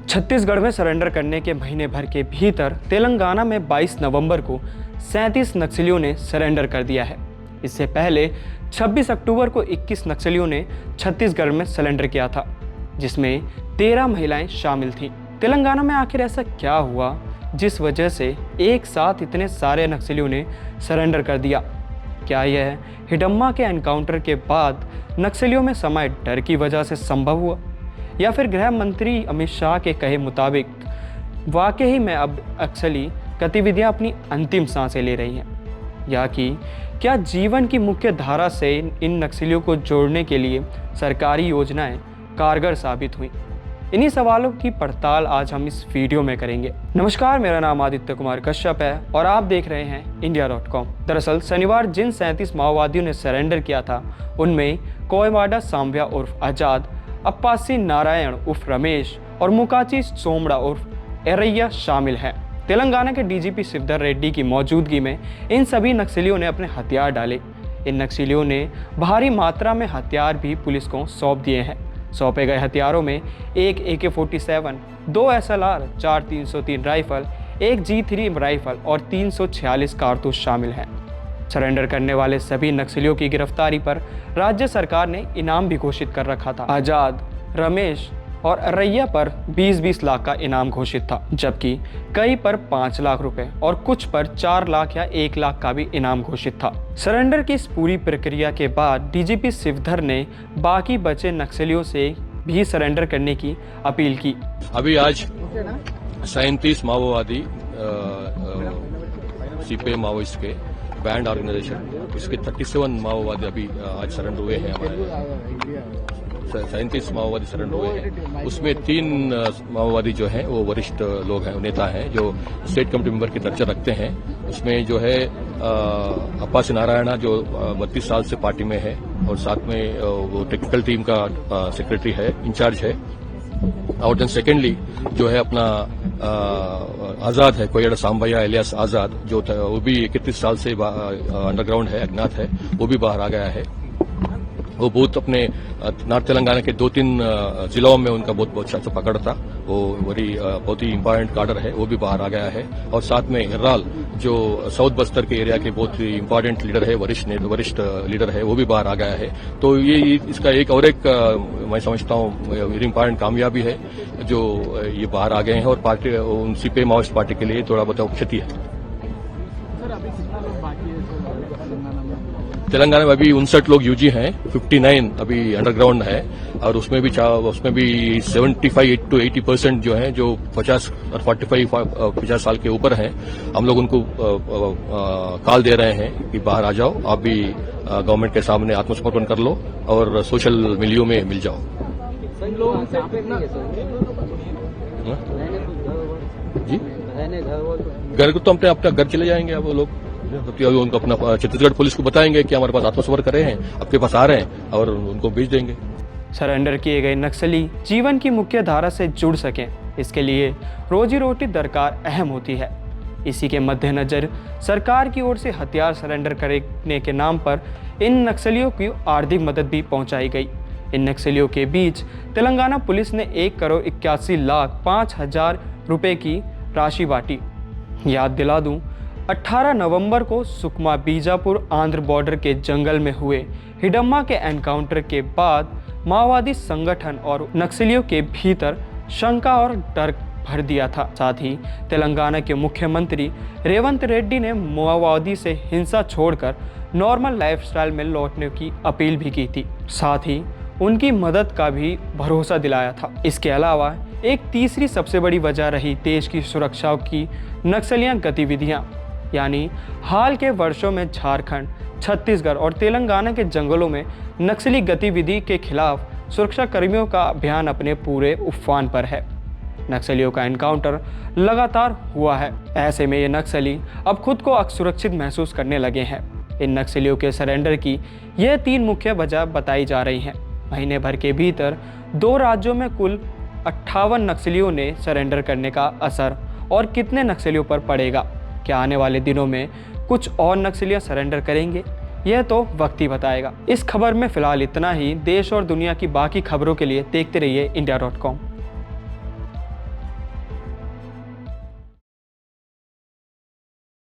छत्तीसगढ़ में सरेंडर करने के महीने भर के भीतर तेलंगाना में 22 नवंबर को 37 नक्सलियों ने सरेंडर कर दिया है। इससे पहले 26 अक्टूबर को 21 नक्सलियों ने छत्तीसगढ़ में सरेंडर किया था, जिसमें 13 महिलाएं शामिल थीं। तेलंगाना में आखिर ऐसा क्या हुआ जिस वजह से एक साथ इतने सारे नक्सलियों ने सरेंडर कर दिया? क्या यह हिडम्मा के एनकाउंटर के बाद नक्सलियों में समाये डर की वजह से संभव हुआ, या फिर गृह मंत्री अमित शाह के कहे मुताबिक वाकई में अब नक्सली गतिविधियां अपनी अंतिम सांसें ले रही हैं, या कि क्या जीवन की मुख्य धारा से इन नक्सलियों को जोड़ने के लिए सरकारी योजनाएं कारगर साबित हुई? इन्हीं सवालों की पड़ताल आज हम इस वीडियो में करेंगे। नमस्कार, मेरा नाम आदित्य कुमार कश्यप है और आप देख रहे हैं India.com। दरअसल शनिवार जिन 37 माओवादियों ने सरेंडर किया था, उनमें कोयवाड़ा सांव्या उर्फ आजाद, अप्पासी नारायण उर्फ रमेश और मुकाची सोमड़ा उर्फ एरैया शामिल हैं। तेलंगाना के डीजीपी शिवधर रेड्डी की मौजूदगी में इन सभी नक्सलियों ने अपने हथियार डाले। इन नक्सलियों ने भारी मात्रा में हथियार भी पुलिस को सौंप दिए हैं। सौंपे गए हथियारों में एक AK-47, 2 SLR, 4 303 राइफल, एक G3 राइफल और 346 कारतूस शामिल हैं। सरेंडर करने वाले सभी नक्सलियों की गिरफ्तारी पर राज्य सरकार ने इनाम भी घोषित कर रखा था। आजाद, रमेश और अरैया पर 20-20 लाख का इनाम घोषित था, जबकि कई पर 5 लाख रुपए और कुछ पर 4 लाख या 1 लाख का भी इनाम घोषित था। सरेंडर की इस पूरी प्रक्रिया के बाद डीजीपी शिवधर ने बाकी बचे नक्सलियों से भी सरेंडर करने की अपील की। अभी आज 37 माओवादी सीपीआई माओइस्ट के बैंड ऑर्गेनाइजेशन, इसके 37 माओवादी अभी आज सरेंडर हुए हैं। हमारे 37 माओवादी सरेंडर हुए हैं। उसमें 3 माओवादी जो हैं वो वरिष्ठ लोग हैं, नेता हैं जो स्टेट कमेटी मेंबर की दर्जा रखते हैं। उसमें जो है अप्पासी नारायणा जो 32 साल से पार्टी में है और साथ में वो टेक्निकल टीम का सेक्रेटरी है, इंचार्ज है। और देन सेकेंडली जो है अपना आजाद है, कोयड़ा सांभैया एलियास आजाद, जो वो भी 31 साल से अंडरग्राउंड है, अज्ञात है, वो भी बाहर आ गया है। वो बहुत अपने नॉर्थ तेलंगाना के 2-3 जिलों में उनका बहुत अच्छा पकड़ था। वो बहुत ही इंपॉर्टेंट काडर है, वो भी बाहर आ गया है। और साथ में हिर्राल जो साउथ बस्तर के एरिया के बहुत ही इंपॉर्टेंट लीडर है, वरिष्ठ लीडर है, वो भी बाहर आ गया है। तो ये इसका एक मैं समझता हूँ वेरी इंपॉर्टेंट कामयाबी है जो ये बाहर आ गए हैं। और पार्टी सीपीआई माओइस्ट पार्टी के लिए थोड़ा बहुत क्षति है। तेलंगाना में अभी 59 लोग यूजी हैं, 59 अभी अंडरग्राउंड है। और उसमें भी 75 to 80% जो हैं, जो 50 और 50 साल के ऊपर हैं, हम लोग उनको कॉल दे रहे हैं कि बाहर आ जाओ, आप भी गवर्नमेंट के सामने आत्मसमर्पण कर लो और सोशल मिलियो में मिल जाओ। जी, घर को तो अपना घर चले जाएंगे अब वो लोग। उनको अपना छत्तीसगढ़ पुलिस को बताएंगे कि हमारे पास आत्मसमर्पण कर रहे हैं, आपके पास आ रहे हैं, और उनको भेज देंगे। सरेंडर किए गए नक्सली जीवन की मुख्य धारा से जुड़ सकें, इसके लिए रोजी रोटी दरकार अहम होती है। इसी के मद्देनजर सरकार की ओर से हथियार सरेंडर करने के नाम पर इन नक्सलियों की आर्थिक मदद भी पहुंचाई गई। इन नक्सलियों के बीच तेलंगाना पुलिस ने 1,81,05,000 रुपए की राशि बांटी। याद दिला दूं, 18 नवंबर को सुकमा बीजापुर आंध्र बॉर्डर के जंगल में हुए हिडम्मा के एनकाउंटर के बाद माओवादी संगठन और नक्सलियों के भीतर शंका और डर भर दिया था। साथ ही तेलंगाना के मुख्यमंत्री रेवंत रेड्डी ने माओवादी से हिंसा छोड़कर नॉर्मल लाइफस्टाइल में लौटने की अपील भी की थी। साथ ही उनकी मदद का भी भरोसा दिलाया था। इसके अलावा एक तीसरी सबसे बड़ी वजह रही देश की सुरक्षा की नक्सलियां गतिविधियां, यानी हाल के वर्षों में झारखंड, छत्तीसगढ़ और तेलंगाना के जंगलों में नक्सली गतिविधि के खिलाफ सुरक्षा कर्मियों का अभियान अपने पूरे उफान पर है। नक्सलियों का एनकाउंटर लगातार हुआ है। ऐसे में ये नक्सली अब खुद को असुरक्षित महसूस करने लगे हैं। इन नक्सलियों के सरेंडर की ये 3 मुख्य वजह बताई जा रही हैं। महीने भर के भीतर 2 राज्यों में कुल 58 नक्सलियों ने सरेंडर करने का असर और कितने नक्सलियों पर पड़ेगा? क्या आने वाले दिनों में कुछ और नक्सलियां सरेंडर करेंगे? यह तो वक्त ही बताएगा। इस खबर में फिलहाल इतना ही। देश और दुनिया की बाकी खबरों के लिए देखते रहिए India.com।